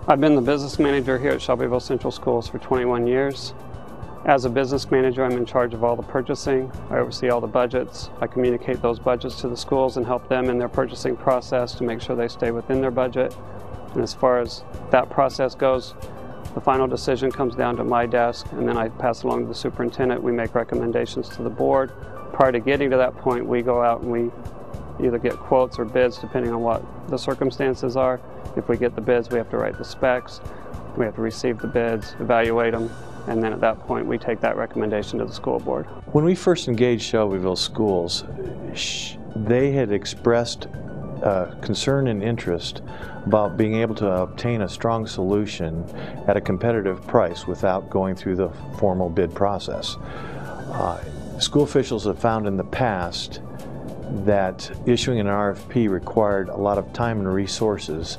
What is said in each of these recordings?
I've been the business manager here at Shelbyville Central Schools for 21 years. As a business manager, I'm in charge of all the purchasing. I oversee all the budgets. I communicate those budgets to the schools and help them in their purchasing process to make sure they stay within their budget. And as far as that process goes, the final decision comes down to my desk, and then I pass it along to the superintendent. We make recommendations to the board. Prior to getting to that point, we go out and we either get quotes or bids depending on what the circumstances are. If we get the bids, we have to write the specs. We have to receive the bids, evaluate them, and then at that point we take that recommendation to the school board. When we first engaged Shelbyville Schools, they had expressed concern and interest about being able to obtain a strong solution at a competitive price without going through the formal bid process. School officials have found in the past that issuing an RFP required a lot of time and resources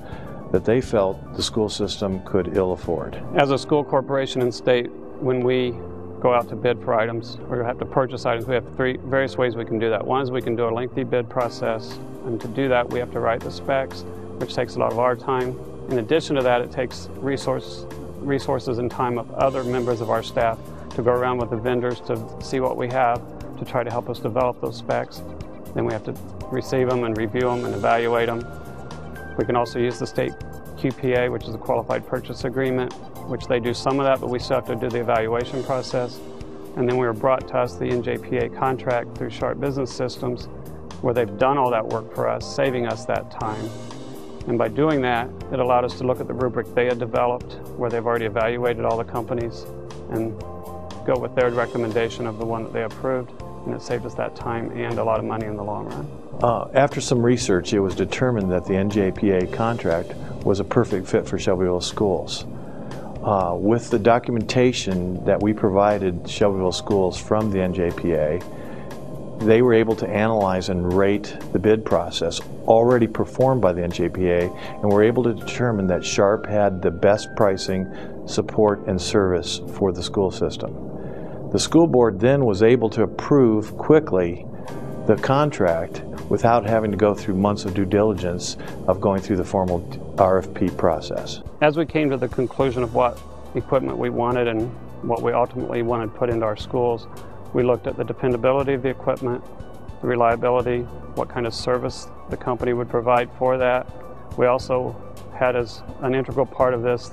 that they felt the school system could ill afford. As a school corporation and state, when we go out to bid for items or have to purchase items, we have various ways we can do that. One is we can do a lengthy bid process, and to do that we have to write the specs, which takes a lot of our time. In addition to that, it takes resources and time of other members of our staff to go around with the vendors to see what we have to try to help us develop those specs. Then we have to receive them and review them and evaluate them. We can also use the state QPA, which is a Qualified Purchase Agreement, which they do some of that, but we still have to do the evaluation process. And then we were brought to us the NJPA contract through Sharp Business Systems, where they've done all that work for us, saving us that time. And by doing that, it allowed us to look at the rubric they had developed, where they've already evaluated all the companies, and go with their recommendation of the one that they approved. And it saved us that time and a lot of money in the long run. After some research, it was determined that the NJPA contract was a perfect fit for Shelbyville Schools. With the documentation that we provided Shelbyville Schools from the NJPA, they were able to analyze and rate the bid process already performed by the NJPA, and were able to determine that Sharp had the best pricing, support, and service for the school system. The school board then was able to approve quickly the contract without having to go through months of due diligence of going through the formal RFP process. As we came to the conclusion of what equipment we wanted and what we ultimately wanted put into our schools, we looked at the dependability of the equipment, the reliability, what kind of service the company would provide for that. We also had as an integral part of this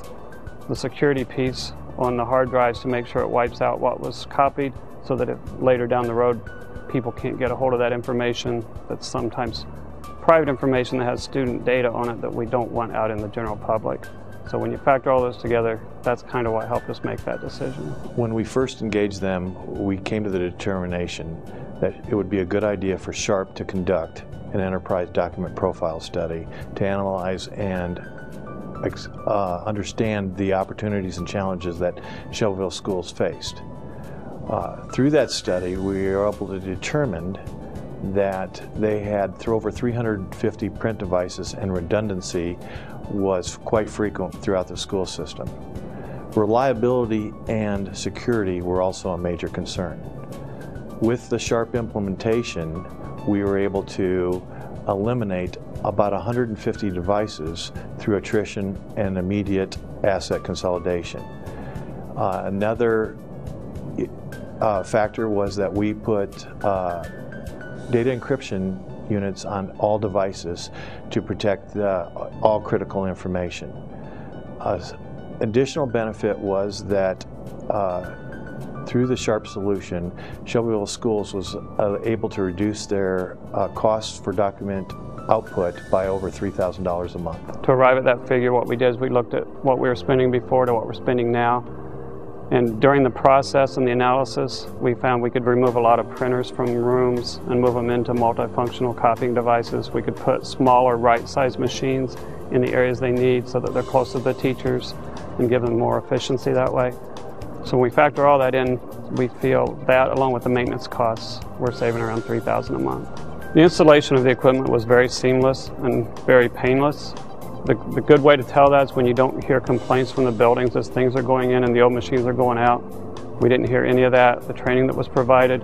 the security piece on the hard drives to make sure it wipes out what was copied, so that if later down the road people can't get a hold of that information that's sometimes private information that has student data on it that we don't want out in the general public. So when you factor all those together, that's kind of what helped us make that decision. When we first engaged them, we came to the determination that it would be a good idea for Sharp to conduct an enterprise document profile study to analyze and understand the opportunities and challenges that Shelbyville Schools faced. Through that study, we were able to determine that they had over 350 print devices, and redundancy was quite frequent throughout the school system. Reliability and security were also a major concern. With the Sharp implementation, we were able to eliminate about 150 devices through attrition and immediate asset consolidation. Another factor was that we put data encryption units on all devices to protect all critical information. Additional benefit was that through the Sharp solution, Shelbyville Schools was able to reduce their costs for document output by over $3,000 a month. To arrive at that figure, what we did is we looked at what we were spending before to what we're spending now. And during the process and the analysis, we found we could remove a lot of printers from rooms and move them into multifunctional copying devices. We could put smaller right-sized machines in the areas they need so that they're close to the teachers and give them more efficiency that way. So when we factor all that in, we feel that, along with the maintenance costs, we're saving around $3,000 a month. The installation of the equipment was very seamless and very painless. The good way to tell that is when you don't hear complaints from the buildings as things are going in and the old machines are going out. We didn't hear any of that. The training that was provided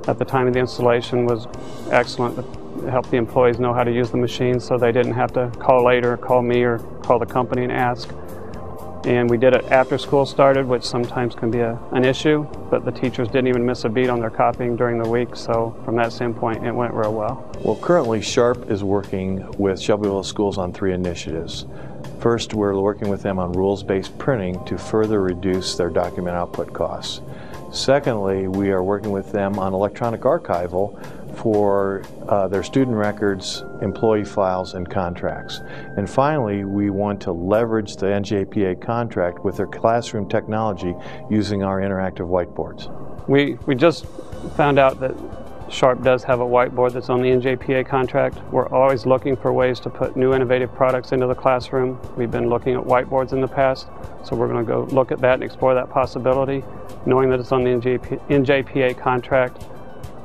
at the time of the installation was excellent. It helped the employees know how to use the machines, so they didn't have to call later, call me, or call the company and ask. And we did it after school started, which sometimes can be an issue, but the teachers didn't even miss a beat on their copying during the week, so from that standpoint, it went real well. Well, currently Sharp is working with Shelbyville Schools on 3 initiatives. First, we're working with them on rules-based printing to further reduce their document output costs. Secondly, we are working with them on electronic archival for their student records, employee files, and contracts. And finally, we want to leverage the NJPA contract with their classroom technology using our interactive whiteboards. We just found out that Sharp does have a whiteboard that's on the NJPA contract. We're always looking for ways to put new innovative products into the classroom. We've been looking at whiteboards in the past, so we're going to go look at that and explore that possibility. Knowing that it's on the NJPA contract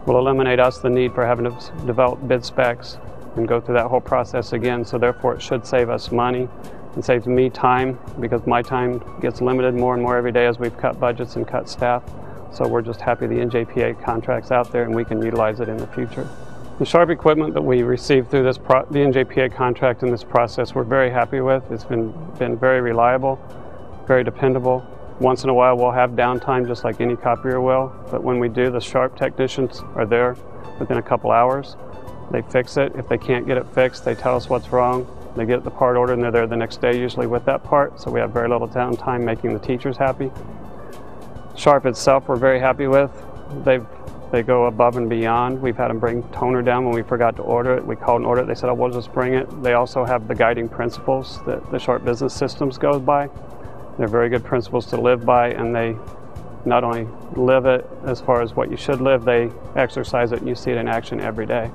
will eliminate us the need for having to develop bid specs and go through that whole process again, so therefore it should save us money and saves me time, because my time gets limited more and more every day as we've cut budgets and cut staff. So we're just happy the NJPA contract's out there and we can utilize it in the future. The Sharp equipment that we received through the NJPA contract in this process, we're very happy with. It's been very reliable, very dependable. Once in a while we'll have downtime just like any copier will, but when we do, the Sharp technicians are there within a couple hours. They fix it. If they can't get it fixed, they tell us what's wrong. They get the part ordered and they're there the next day usually with that part, so we have very little downtime, making the teachers happy. Sharp itself we're very happy with. They go above and beyond. We've had them bring toner down when we forgot to order it. We called and ordered it. They said, oh, we'll just bring it. They also have the guiding principles that the Sharp Business Systems goes by. They're very good principles to live by, and they not only live it as far as what you should live, they exercise it and you see it in action every day.